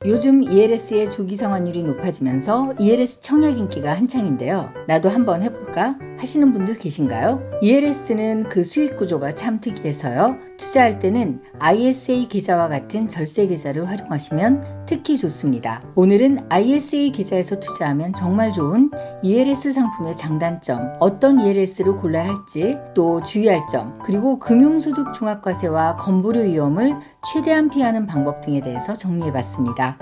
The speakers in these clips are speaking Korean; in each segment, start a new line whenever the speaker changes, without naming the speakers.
요즘 ELS의 조기 상환율이 높아지면서 ELS 청약 인기가 한창인데요. 나도 한번 해볼까? 하시는 분들 계신가요? ELS는 그 수익 구조가 참 특이해서요. 투자할 때는 ISA 계좌와 같은 절세 계좌를 활용하시면 특히 좋습니다. 오늘은 ISA 계좌에서 투자하면 정말 좋은 ELS 상품의 장단점, 어떤 ELS를 골라야 할지, 또 주의할 점, 그리고 금융소득 종합과세와 건보료 위험을 최대한 피하는 방법 등에 대해서 정리해봤습니다.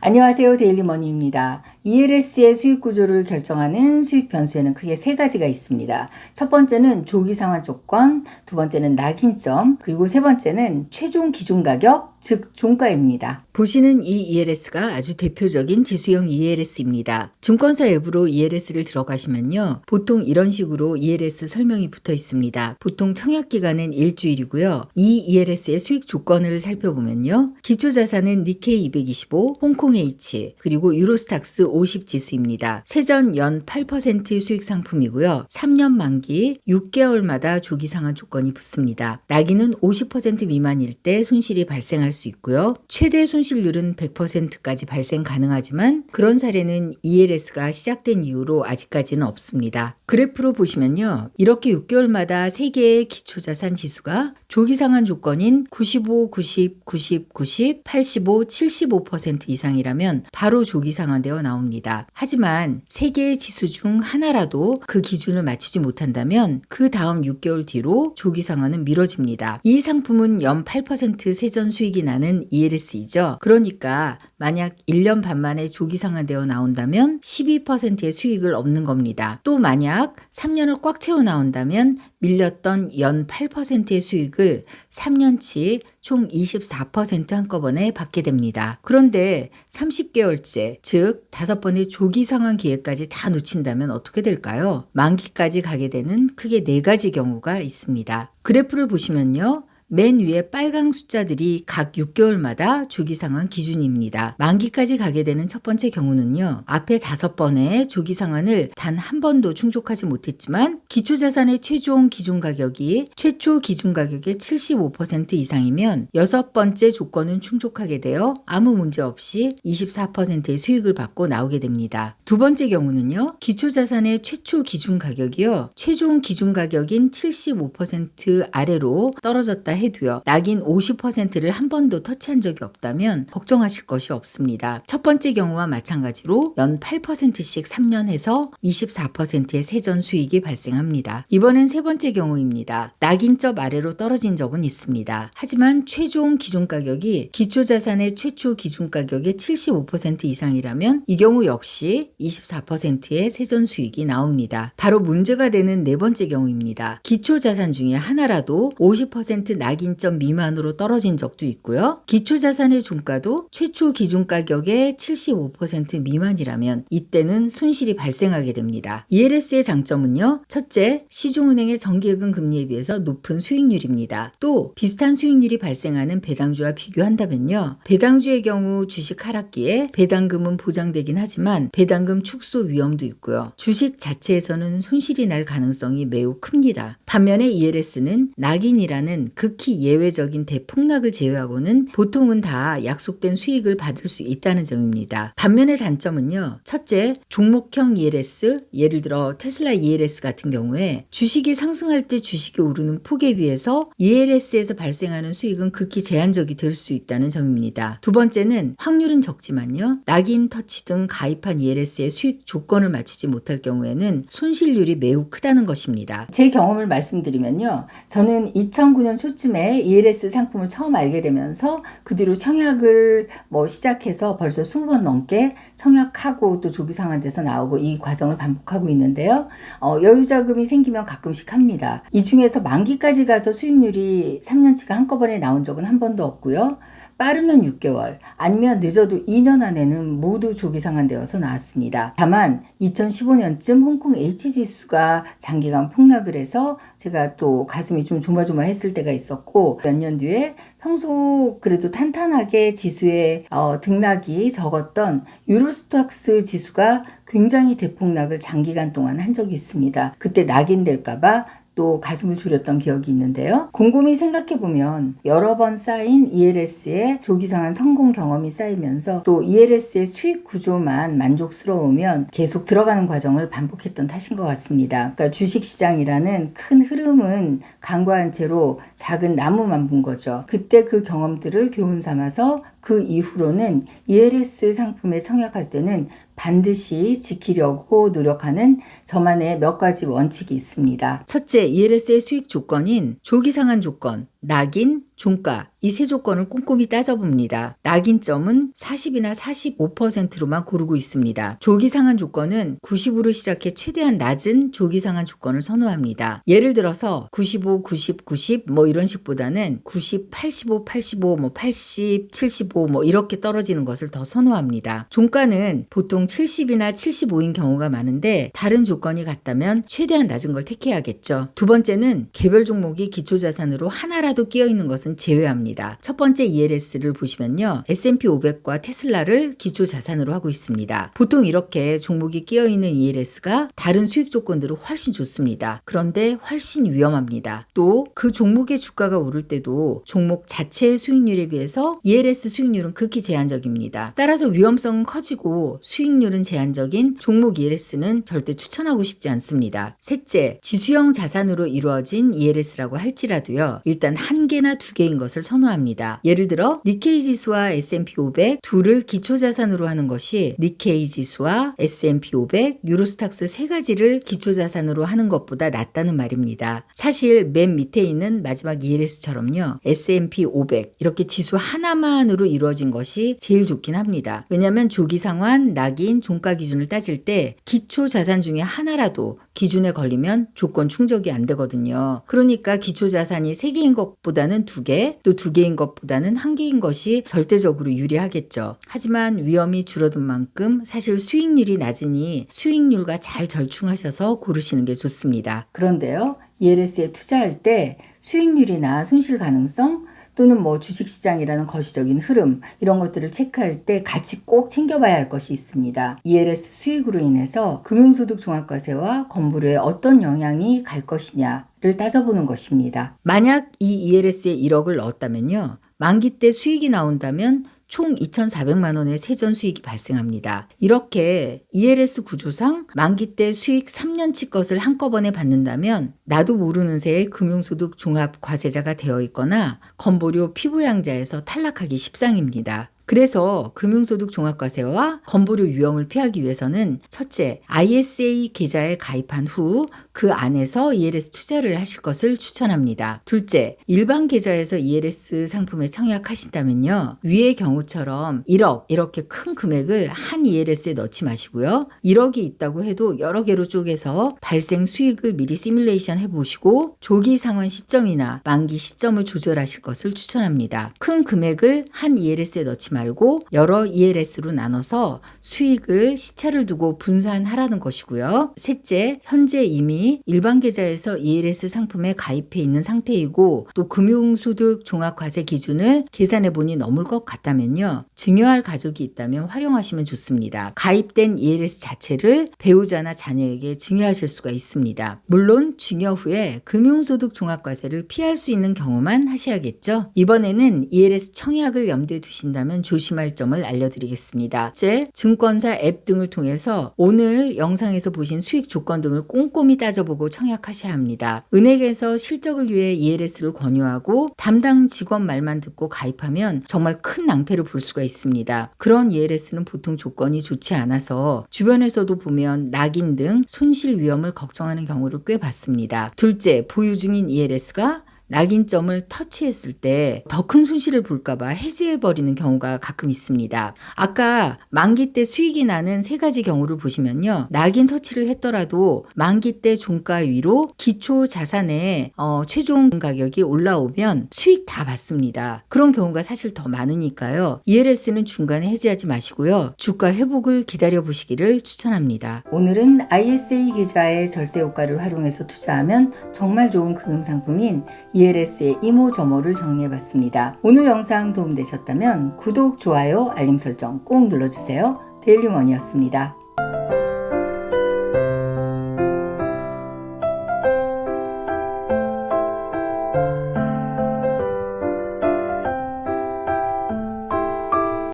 안녕하세요. 데일리머니입니다. ELS의 수익 구조를 결정하는 수익 변수에는 크게 세 가지가 있습니다. 첫 번째는 조기 상환 조건, 두 번째는 낙인점, 그리고 세 번째는 최종 기준 가격, 즉 종가입니다. 보시는 이 ELS가 아주 대표적인 지수형 ELS입니다. 증권사 앱으로 ELS를 들어가시면요. 보통 이런 식으로 ELS 설명이 붙어 있습니다. 보통 청약 기간은 일주일이고요. 이 ELS의 수익 조건을 살펴보면요. 기초자산은 니케이 225, 홍콩 H, 그리고 유로스탁스 50 지수입니다. 세전 연 8% 수익 상품이고요. 3년 만기 6개월마다 조기 상환 조건이 붙습니다. 낙인은 50% 미만일 때 손실이 발생할 수 있고요. 최대 손실률은 100%까지 발생 가능하지만 그런 사례는 ELS가 시작된 이후로 아직까지는 없습니다. 그래프로 보시면요. 이렇게 6개월마다 3개의 기초자산 지수가 조기 상환 조건인 95, 90, 90, 90, 85, 75% 이상이라면 바로 조기 상환되어 나옵니다. 하지만 3개의 지수 중 하나라도 그 기준을 맞추지 못한다면 그 다음 6개월 뒤로 조기 상환은 미뤄집니다. 이 상품은 연 8% 세전 수익이 나는 ELS이죠. 그러니까 만약 1년 반 만에 조기 상환되어 나온다면 12%의 수익을 얻는 겁니다. 또 만약 3년을 꽉 채워 나온다면 밀렸던 연 8%의 수익을 3년치 총 24% 한꺼번에 받게 됩니다. 그런데 30개월째, 즉 5번의 조기 상환 기회까지 다 놓친다면 어떻게 될까요? 만기까지 가게 되는 크게 4가지 경우가 있습니다. 그래프를 보시면요. 맨 위에 빨강 숫자들이 각 6개월마다 조기 상환 기준입니다. 만기까지 가게 되는 첫 번째 경우는요. 앞에 5번의 조기 상환을 단 한 번도 충족하지 못했지만 기초자산의 최종 기준 가격이 최초 기준 가격의 75% 이상이면 6번째 조건은 충족하게 되어 아무 문제 없이 24%의 수익을 받고 나오게 됩니다. 두 번째 경우는요. 기초자산의 최초 기준 가격이요. 최종 기준 가격인 75% 아래로 떨어졌다 해도요. 낙인 50%를 한 번도 터치한 적이 없다면 걱정하실 것이 없습니다. 첫 번째 경우와 마찬가지로 연 8%씩 3년 해서 24%의 세전 수익이 발생합니다. 이번엔 세 번째 경우입니다. 낙인점 아래로 떨어진 적은 있습니다. 하지만 최종 기준 가격이 기초자산의 최초 기준 가격의 75% 이상이라면 이 경우 역시 24%의 세전 수익이 나옵니다. 바로 문제가 되는 네 번째 경우입니다. 기초자산 중에 하나라도 50% 낙인점 미만으로 떨어진 적도 있고요. 기초자산의 종가도 최초 기준 가격의 75% 미만이라면 이때는 손실이 발생하게 됩니다. ELS의 장점은요. 첫째, 시중은행의 정기예금 금리에 비해서 높은 수익률입니다. 또 비슷한 수익률이 발생하는 배당주와 비교한다면요. 배당주의 경우 주식 하락기에 배당금은 보장되긴 하지만 배당금 축소 위험도 있고요. 주식 자체에서는 손실이 날 가능성이 매우 큽니다. 반면에 ELS는 낙인이라는 극히 예외적인 대폭락을 제외하고는 보통은 다 약속된 수익을 받을 수 있다는 점입니다. 반면에 단점은요. 첫째, 종목형 ELS, 예를 들어 테슬라 ELS 같은 경우에 주식이 상승할 때 주식이 오르는 폭에 비해서 ELS에서 발생하는 수익은 극히 제한적이 될 수 있다는 점입니다. 두 번째는 확률은 적지만요. 낙인 터치 등 가입한 ELS의 수익 조건을 맞추지 못할 경우에는 손실률이 매우 크다는 것입니다. 제 경험을 말씀드리면요. 저는 2009년 초쯤에 ELS 상품을 처음 알게 되면서 그 뒤로 청약을 시작해서 벌써 20번 넘게 청약하고 또 조기 상환돼서 나오고 이 과정을 반복하고 있는데요. 여유자금이 생기면 가끔씩 합니다. 이 중에서 만기까지 가서 수익률이 3년치가 한꺼번에 나온 적은 한 번도 없고요. 빠르면 6개월, 아니면 늦어도 2년 안에는 모두 조기 상환되어서 나왔습니다. 다만 2015년쯤 홍콩 H지수가 장기간 폭락을 해서 제가 또 가슴이 좀 조마조마했을 때가 있었고 몇 년 뒤에 평소 그래도 탄탄하게 지수의 등락이 적었던 유로스탁스 지수가 굉장히 대폭락을 장기간 동안 한 적이 있습니다. 그때 낙인될까봐 또 가슴을 졸였던 기억이 있는데요. 곰곰이 생각해보면 여러 번 쌓인 ELS의 조기상환 성공 경험이 쌓이면서 또 ELS의 수익 구조만 만족스러우면 계속 들어가는 과정을 반복했던 탓인 것 같습니다. 그러니까 주식시장이라는 큰 흐름은 간과한 채로 작은 나무만 본 거죠. 그때 그 경험들을 교훈 삼아서 그 이후로는 ELS 상품에 청약할 때는 반드시 지키려고 노력하는 저만의 몇 가지 원칙이 있습니다. 첫째, ELS의 수익 조건인 조기상환 조건, 낙인, 종가 이 세 조건을 꼼꼼히 따져봅니다. 낙인점은 40이나 45%로만 고르고 있습니다. 조기상환 조건은 90으로 시작해 최대한 낮은 조기상환 조건을 선호합니다. 예를 들어서 95, 90, 90 뭐 이런 식보다는 90, 85, 85, 뭐 80, 75 뭐 이렇게 떨어지는 것을 더 선호합니다. 종가는 보통 70이나 75인 경우가 많은데 다른 조건이 같다면 최대한 낮은 걸 택해야겠죠. 두 번째는 개별 종목이 기초자산으로 하나라도 끼어 있는 것은 제외합니다. 첫 번째 ELS를 보시면요. S&P 500과 테슬라를 기초 자산으로 하고 있습니다. 보통 이렇게 종목이 끼어 있는 ELS가 다른 수익 조건들은 훨씬 좋습니다. 그런데 훨씬 위험합니다. 또 그 종목의 주가가 오를 때도 종목 자체의 수익률에 비해서 ELS 수익률은 극히 제한적입니다. 따라서 위험성은 커지고 수익률은 제한적인 종목 ELS는 절대 추천하고 싶지 않습니다. 셋째, 지수형 자산으로 이루어진 ELS라고 할지라도요. 일단 한 개나 두 개인 것을 선호합니다. 예를 들어 니케이 지수와 S&P 500 둘을 기초자산으로 하는 것이 니케이 지수와 S&P 500, 유로스탁스 세 가지를 기초자산으로 하는 것보다 낫다는 말입니다. 사실 맨 밑에 있는 마지막 ELS처럼요. S&P 500 이렇게 지수 하나만으로 이루어진 것이 제일 좋긴 합니다. 왜냐하면 조기상환, 낙인, 종가 기준을 따질 때 기초자산 중에 하나라도 기준에 걸리면 조건 충족이 안 되거든요. 그러니까 기초자산이 3개인 것보다는 2개, 또 2개인 것보다는 1개인 것이 절대적으로 유리하겠죠. 하지만 위험이 줄어든 만큼 사실 수익률이 낮으니 수익률과 잘 절충하셔서 고르시는 게 좋습니다. 그런데요, ELS에 투자할 때 수익률이나 손실 가능성 또는 뭐 주식시장이라는 거시적인 흐름 이런 것들을 체크할 때 같이 꼭 챙겨봐야 할 것이 있습니다. ELS 수익으로 인해서 금융소득 종합과세와 건보료에 어떤 영향이 갈 것이냐를 따져보는 것입니다. 만약 이 ELS에 1억을 넣었다면요. 만기 때 수익이 나온다면 총 2,400만 원의 세전 수익이 발생합니다. 이렇게 ELS 구조상 만기 때 수익 3년치 것을 한꺼번에 받는다면 나도 모르는 새에 금융소득 종합과세자가 되어 있거나 건보료 피부양자에서 탈락하기 십상입니다. 그래서 금융소득 종합과세와 건보료 위험을 피하기 위해서는 첫째, ISA 계좌에 가입한 후 그 안에서 ELS 투자를 하실 것을 추천합니다. 둘째, 일반 계좌에서 ELS 상품에 청약하신다면요. 위의 경우처럼 1억 이렇게 큰 금액을 한 ELS에 넣지 마시고요. 1억이 있다고 해도 여러 개로 쪼개서 발생 수익을 미리 시뮬레이션 해보시고 조기 상환 시점이나 만기 시점을 조절하실 것을 추천합니다. 큰 금액을 한 ELS에 넣지 말고 여러 ELS로 나눠서 수익을 시차를 두고 분산하라는 것이고요. 셋째, 현재 이미 일반 계좌에서 ELS 상품에 가입해 있는 상태이고 또 금융소득 종합과세 기준을 계산해 보니 넘을 것 같다면요. 증여할 가족이 있다면 활용하시면 좋습니다. 가입된 ELS 자체를 배우자나 자녀에게 증여하실 수가 있습니다. 물론 증여 후에 금융소득 종합과세를 피할 수 있는 경우만 하셔야겠죠. 이번에는 ELS 청약을 염두에 두신다면 조심할 점을 알려드리겠습니다. 첫째, 증권사 앱 등을 통해서 오늘 영상에서 보신 수익 조건 등을 꼼꼼히 따져보고 청약하셔야 합니다. 은행에서 실적을 위해 ELS를 권유하고 담당 직원 말만 듣고 가입하면 정말 큰 낭패를 볼 수가 있습니다. 그런 ELS는 보통 조건이 좋지 않아서 주변에서도 보면 낙인 등 손실 위험을 걱정하는 경우를 꽤 봤습니다. 둘째, 보유 중인 ELS가 낙인점을 터치했을 때 더 큰 손실을 볼까봐 해지해버리는 경우가 가끔 있습니다. 아까 만기 때 수익이 나는 세 가지 경우를 보시면요. 낙인 터치를 했더라도 만기 때 종가 위로 기초 자산의 최종 가격이 올라오면 수익 다 받습니다. 그런 경우가 사실 더 많으니까요. ELS는 중간에 해지하지 마시고요. 주가 회복을 기다려 보시기를 추천합니다. 오늘은 ISA 계좌의 절세 효과를 활용해서 투자하면 정말 좋은 금융상품인 ELS의 이모저모를 정리해봤습니다. 오늘 영상 도움되셨다면 구독, 좋아요, 알림 설정 꼭 눌러주세요. 데일리머니였습니다.